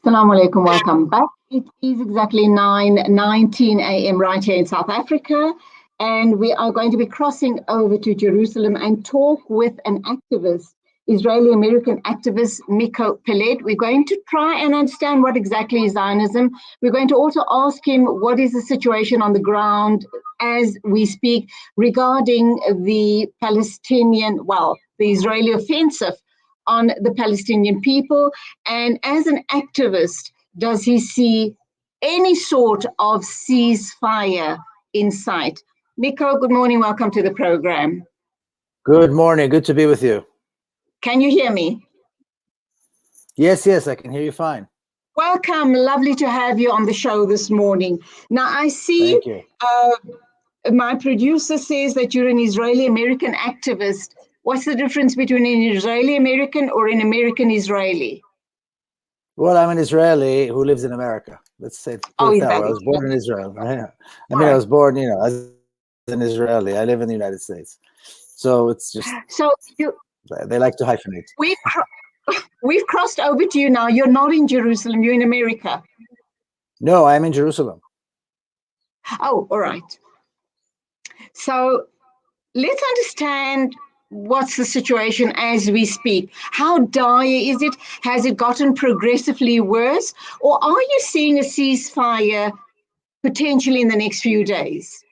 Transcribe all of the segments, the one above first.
Assalamu alaikum, welcome back. It is exactly 9:19 a.m. right here in South Africa, and we are going to be crossing over to Jerusalem and talk with an activist, Israeli-American activist, Miko Peled. We're going to try and understand what exactly is Zionism. We're going to also ask him what is the situation on the ground as we speak regarding the the Israeli offensive on the Palestinian people. And as an activist, does he see any sort of ceasefire in sight? Miko, good morning. Welcome to the program. Good morning. Good to be with you. Can you hear me? Yes, I can hear you fine. Welcome. Lovely to have you on the show this morning. Now, I see Thank you. My producer says that you're an Israeli-American activist. What's the difference between an Israeli-American or an American-Israeli? Well, I'm an Israeli who lives in America. Let's say that way. I was born in Israel. I was born, as an Israeli. I live in the United States. So it's just, they like to hyphenate. We've crossed over to you now. You're not in Jerusalem. You're in America. No, I'm in Jerusalem. Oh, all right. So let's understand what's the situation as we speak. How dire is it? Has it gotten progressively worse? Or are you seeing a ceasefire potentially in the next few days?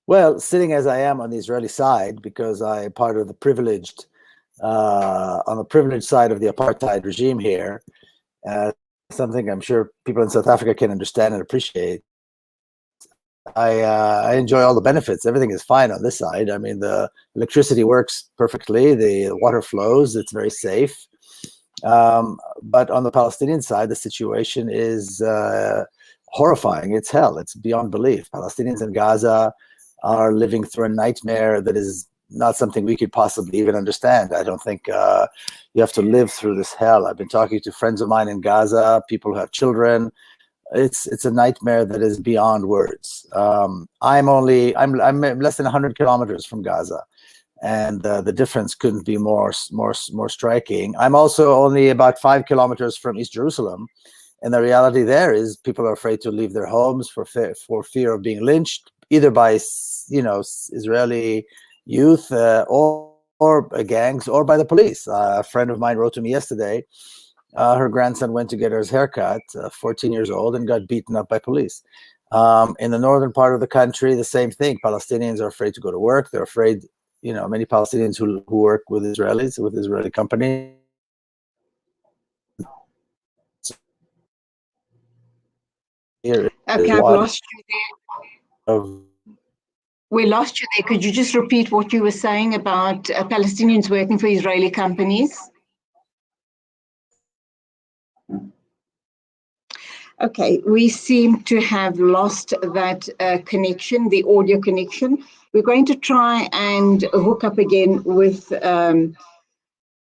Well, sitting as I am on the Israeli side, because I'm part of the privileged, on the privileged side of the apartheid regime here, something I'm sure people in South Africa can understand and appreciate. I enjoy all the benefits. Everything is fine on this side. I mean, the electricity works perfectly. The water flows. It's very safe. But on the Palestinian side, the situation is horrifying. It's hell. It's beyond belief. Palestinians in Gaza are living through a nightmare that is not something we could possibly even understand. I don't think you have to live through this hell. I've been talking to friends of mine in Gaza, people who have children. It's a nightmare that is beyond words. I'm less than 100 kilometers from Gaza, and the difference couldn't be more striking. I'm also only about 5 kilometers from East Jerusalem, and the reality there is people are afraid to leave their homes for fear of being lynched, either by Israeli youth or gangs, or by the police. A friend of mine wrote to me yesterday. Her grandson went to get his haircut, 14 years old, and got beaten up by police. In the northern part of the country, the same thing. Palestinians are afraid to go to work. They're afraid, many Palestinians who work with Israelis, with Israeli companies. Okay, I've lost you there. We lost you there. Could you just repeat what you were saying about Palestinians working for Israeli companies? Okay, we seem to have lost that connection, the audio connection. We're going to try and hook up again with the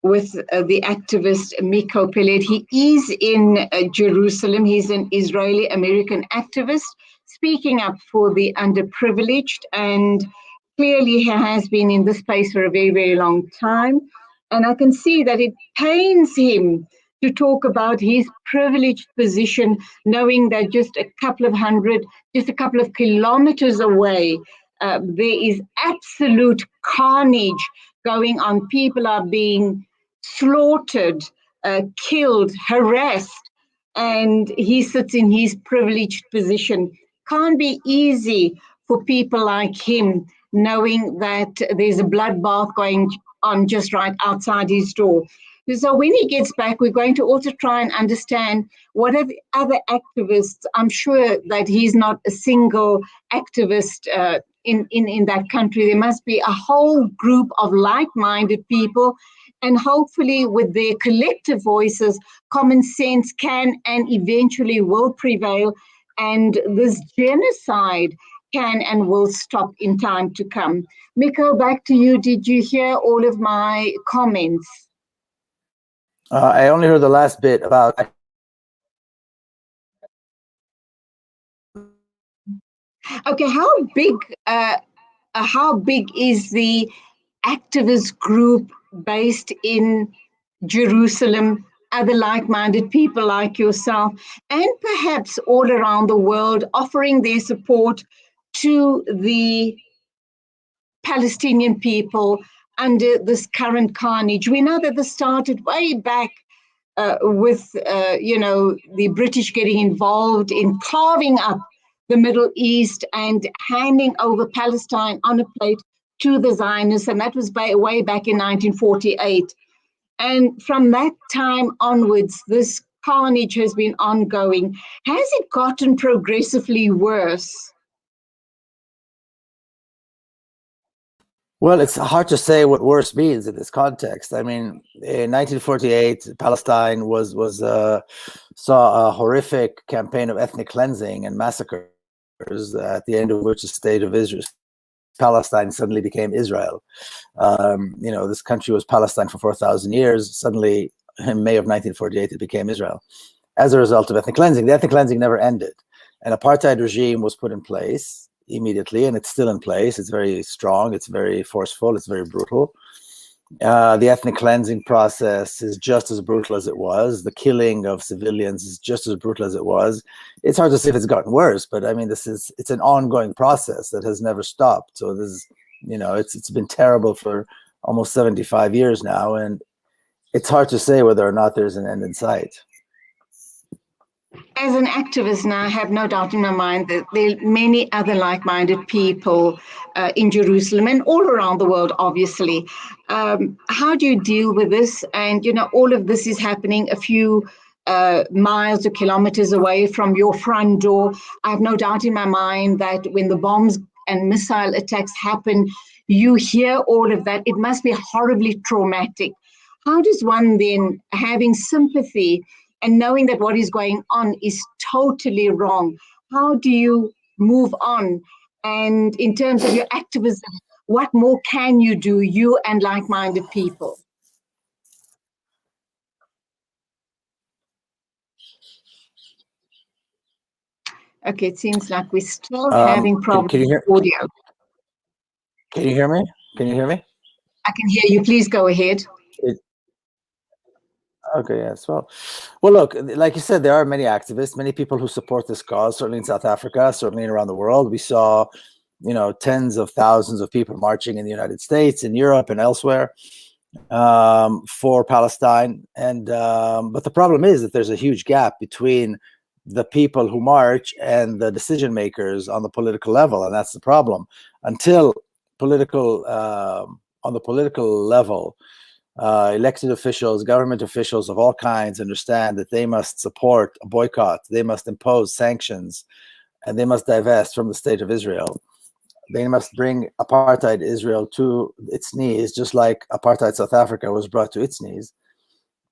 activist Miko Peled. He is in Jerusalem. He's an Israeli-American activist speaking up for the underprivileged, and clearly he has been in this space for a very, very long time. And I can see that it pains him to talk about his privileged position, knowing that just a couple of kilometers away, there is absolute carnage going on. People are being slaughtered, killed, harassed, and he sits in his privileged position. Can't be easy for people like him, knowing that there's a bloodbath going on just right outside his door. So when he gets back, we're going to also try and understand what are the other activists. I'm sure that he's not a single activist in that country. There must be a whole group of like-minded people, and hopefully with their collective voices, common sense can and eventually will prevail, and this genocide can and will stop in time to come. Miko, back to you. Did you hear all of my comments? I only heard the last bit about. Okay, how big is the activist group based in Jerusalem other like-minded people like yourself, and perhaps all around the world, offering their support to the Palestinian people under this current carnage. We know that this started way back with, the British getting involved in carving up the Middle East and handing over Palestine on a plate to the Zionists, and that was way back in 1948. And from that time onwards, this carnage has been ongoing. Has it gotten progressively worse? Well, it's hard to say what worse means in this context. I mean, in 1948, Palestine saw a horrific campaign of ethnic cleansing and massacres, at the end of which the state of Israel, Palestine, suddenly became Israel. This country was Palestine for 4,000 years. Suddenly, in May of 1948, it became Israel as a result of ethnic cleansing. The ethnic cleansing never ended. An apartheid regime was put in place immediately, and it's still in place. It's very strong, it's very forceful, it's very brutal. The ethnic cleansing process is just as brutal as it was. The killing of civilians is just as brutal as it was. It's hard to say if it's gotten worse, but I mean, it's an ongoing process that has never stopped. So this is, it's been terrible for almost 75 years now, and it's hard to say whether or not there's an end in sight. As an activist now, I have no doubt in my mind that there are many other like-minded people in Jerusalem and all around the world, obviously. How do you deal with this? And, all of this is happening a few miles or kilometers away from your front door. I have no doubt in my mind that when the bombs and missile attacks happen, you hear all of that. It must be horribly traumatic. How does one then, having sympathy and knowing that what is going on is totally wrong, how do you move on? And in terms of your activism, what more can you do, you and like-minded people? Okay, it seems like we're still having problems with audio. Can you hear me? Can you hear me? I can hear you. Please go ahead. Okay, yes. Well, look, like you said, there are many activists, many people who support this cause, certainly in South Africa, certainly around the world. We saw, tens of thousands of people marching in the United States, in Europe, and elsewhere for Palestine. And but the problem is that there's a huge gap between the people who march and the decision makers on the political level, and that's the problem. Until on the political level, elected officials, government officials of all kinds understand that they must support a boycott, they must impose sanctions, and they must divest from the state of Israel. They must bring apartheid Israel to its knees, just like apartheid South Africa was brought to its knees.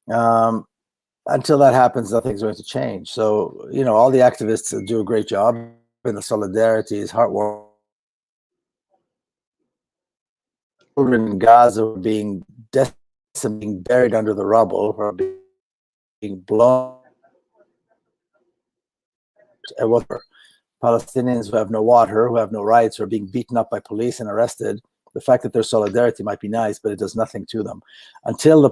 Until that happens, nothing's going to change. So, all the activists do a great job, and the solidarity is heartwarming. Children in Gaza were being buried under the rubble, or being blown. Palestinians who have no water, who have no rights, who are being beaten up by police and arrested. The fact that their solidarity might be nice, but it does nothing to them. Until the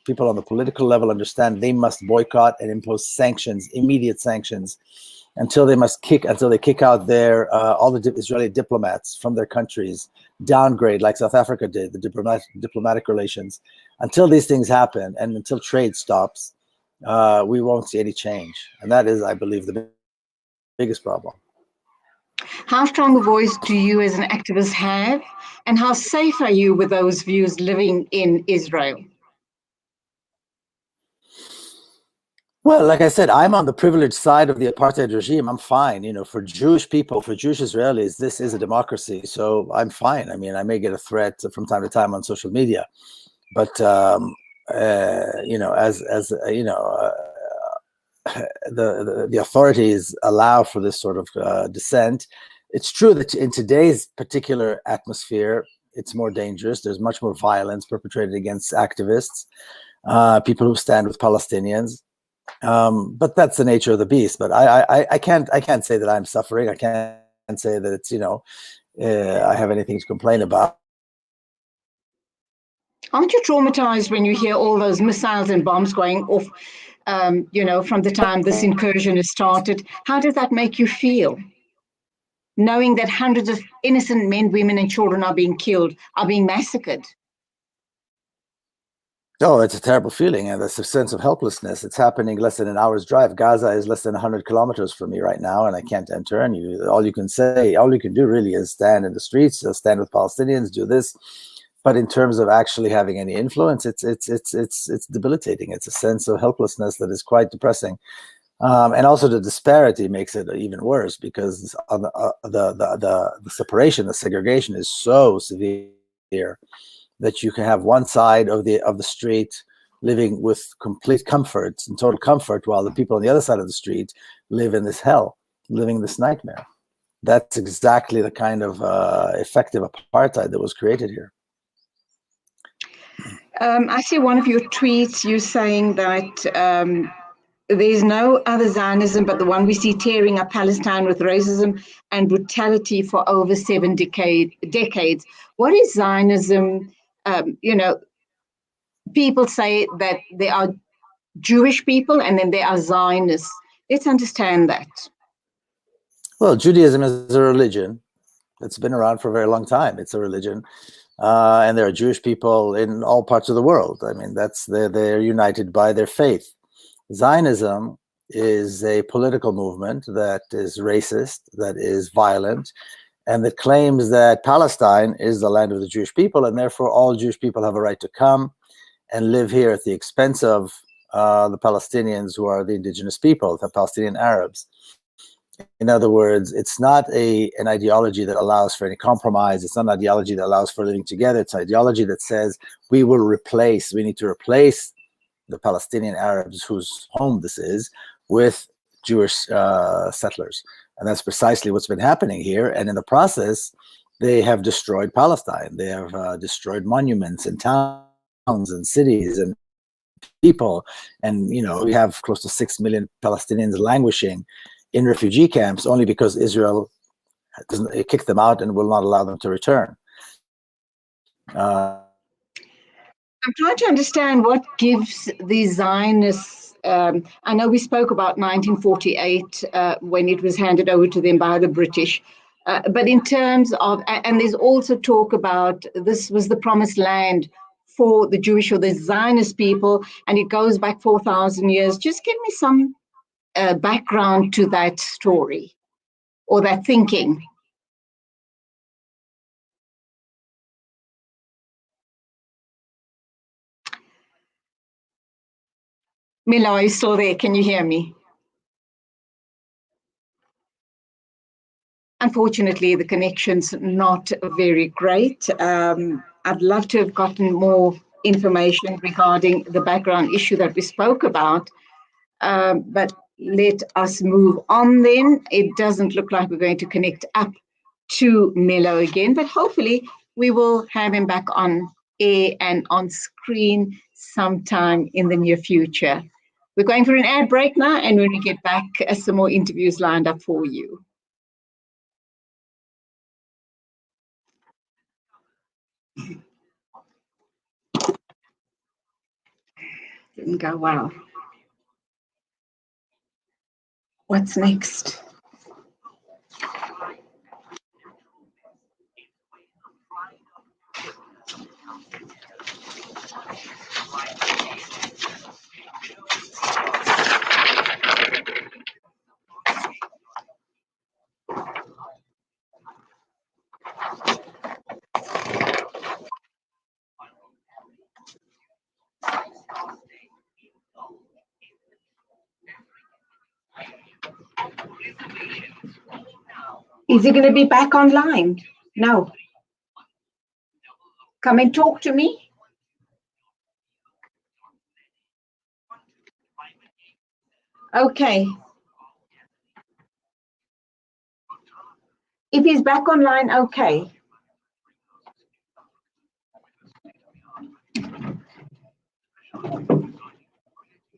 people on the political level understand they must boycott and impose sanctions, immediate sanctions, until they kick out their all the Israeli diplomats from their countries, downgrade like South Africa did the diplomatic relations. Until these things happen, and until trade stops, we won't see any change. And that is, I believe, the biggest problem. How strong a voice do you as an activist have, and how safe are you with those views living in Israel? Well, like I said, I'm on the privileged side of the apartheid regime. I'm fine. For Jewish people, for Jewish Israelis, this is a democracy. So I'm fine. I mean, I may get a threat from time to time on social media, but the authorities allow for this sort of dissent. It's true that in today's particular atmosphere, it's more dangerous. There's much more violence perpetrated against activists, people who stand with Palestinians. But that's the nature of the beast. But I can't say that I'm suffering. I can't say that it's I have anything to complain about. Aren't you traumatized when you hear all those missiles and bombs going off, from the time this incursion has started? How does that make you feel? Knowing that hundreds of innocent men, women, and children are being killed, are being massacred. Oh, it's a terrible feeling, and there's a sense of helplessness. It's happening less than an hour's drive. Gaza is less than 100 kilometers from me right now, and I can't enter. And all you can do really is stand in the streets, stand with Palestinians, do this. But in terms of actually having any influence, it's debilitating. It's a sense of helplessness that is quite depressing. And also the disparity makes it even worse, because the separation, the segregation is so severe that you can have one side of the street living with complete comfort and total comfort, while the people on the other side of the street live in this hell, living this nightmare. That's exactly the kind of effective apartheid that was created here. I see one of your tweets, you saying that there's no other Zionism but the one we see tearing up Palestine with racism and brutality for over 7 decades. What is Zionism? People say that there are Jewish people and then there are Zionists. Let's understand that. Well, Judaism is a religion that's been around for a very long time. It's a religion. And there are Jewish people in all parts of the world. I mean, they're united by their faith. Zionism is a political movement that is racist, that is violent, and that claims that Palestine is the land of the Jewish people, and therefore all Jewish people have a right to come and live here at the expense of the Palestinians, who are the indigenous people, the Palestinian Arabs. In other words, it's not an ideology that allows for any compromise. It's not an ideology that allows for living together. It's an ideology that says we need to replace the Palestinian Arabs, whose home this is, with Jewish settlers. And that's precisely what's been happening here. And in the process, they have destroyed Palestine. They have destroyed monuments and towns and cities and people. And, we have close to 6 million Palestinians languishing in refugee camps only because Israel kicked them out and will not allow them to return. I'm trying to understand what gives the Zionists. I know we spoke about 1948 when it was handed over to them by the British. But in terms of, and there's also talk about this was the promised land for the Jewish or the Zionist people, and it goes back 4,000 years. Just give me some background to that story or that thinking. Milo, are you still there? Can you hear me? Unfortunately, the connection's not very great. I'd love to have gotten more information regarding the background issue that we spoke about, but let us move on then. It doesn't look like we're going to connect up to Milo again, but hopefully we will have him back on air and on screen sometime in the near future. We're going for an ad break now, and when we get back, some more interviews lined up for you. Didn't go well. What's next? Is he going to be back online? No. Come and talk to me. Okay. If he's back online, okay.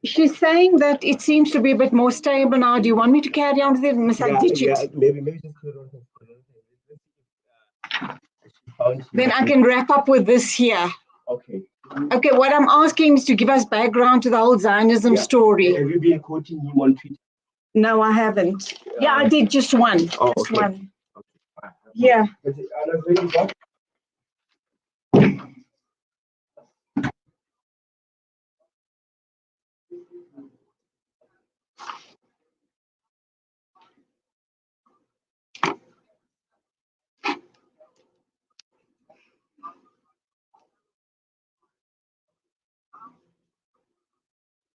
She's saying that it seems to be a bit more stable now. Do you want me to carry on with it? Maybe just then I can wrap up with this here. Okay. Okay, what I'm asking is to give us background to the whole Zionism story. Have you been quoting him on Twitter? No, I haven't. Yeah, I did just one. Oh, just okay. one. Yeah.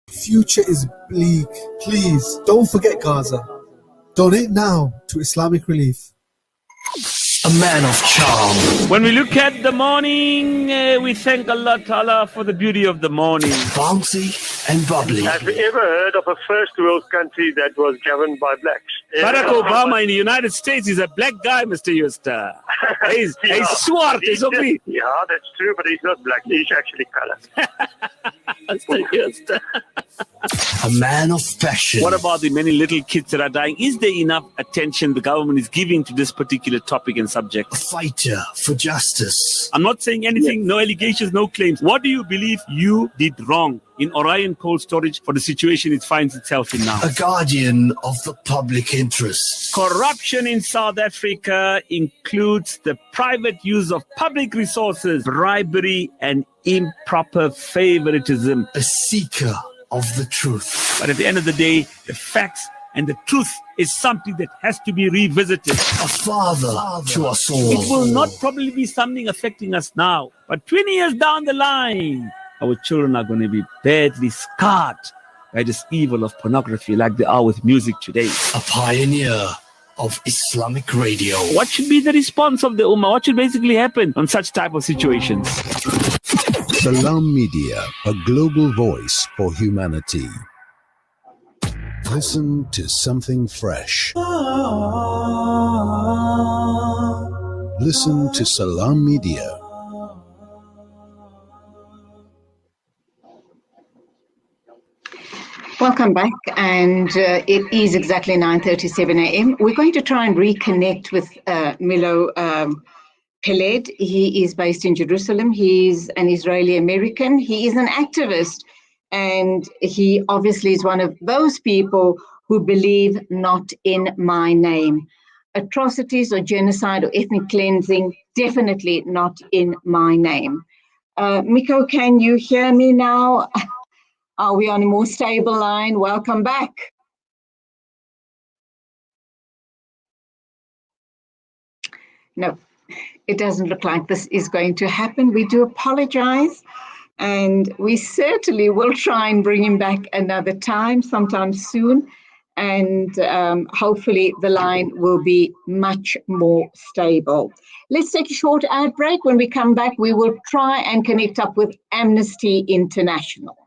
Future is bleak. Please, don't forget Gaza. Donate now to Islamic Relief. A man of charm. When we look at the morning, we thank Allah Ta'ala for the beauty of the morning. Bouncy and bubbly. Have you ever heard of a first world country that was governed by blacks? Barack Obama in the United States is a black guy, Mr. Yusta. He's swart, is okay. Yeah, that's true, but he's not black. He's actually colored. Mr. Yusta. A man of passion. What about the many little kids that are dying? Is there enough attention the government is giving to this particular topic and subject? A fighter for justice. I'm not saying anything, no allegations, no claims. What do you believe you did wrong in Orion Cold Storage for the situation it finds itself in now? A guardian of the public interest. Corruption in South Africa includes the private use of public resources, bribery, and improper favoritism. A seeker of the truth. But at the end of the day, the facts and the truth is something that has to be revisited. A father to us all. It will not probably be something affecting us now, but 20 years down the line, our children are going to be badly scarred by this evil of pornography like they are with music today. A pioneer of Islamic radio. What should be the response of the Ummah? What should basically happen on such type of situations? Salam Media, a global voice for humanity. Listen to something fresh. Listen to Salam Media. Welcome back, and it is exactly 9:37 a.m. We're going to try and reconnect with Miko Peled. He is based in Jerusalem. He's an Israeli American. He is an activist, and he obviously is one of those people who believe not in my name. Atrocities or genocide or ethnic cleansing, definitely not in my name. Miko, can you hear me now? Are we on a more stable line? Welcome back. No, it doesn't look like this is going to happen. We do apologize, and we certainly will try and bring him back another time, sometime soon. And hopefully the line will be much more stable. Let's take a short ad break. When we come back, we will try and connect up with Amnesty International.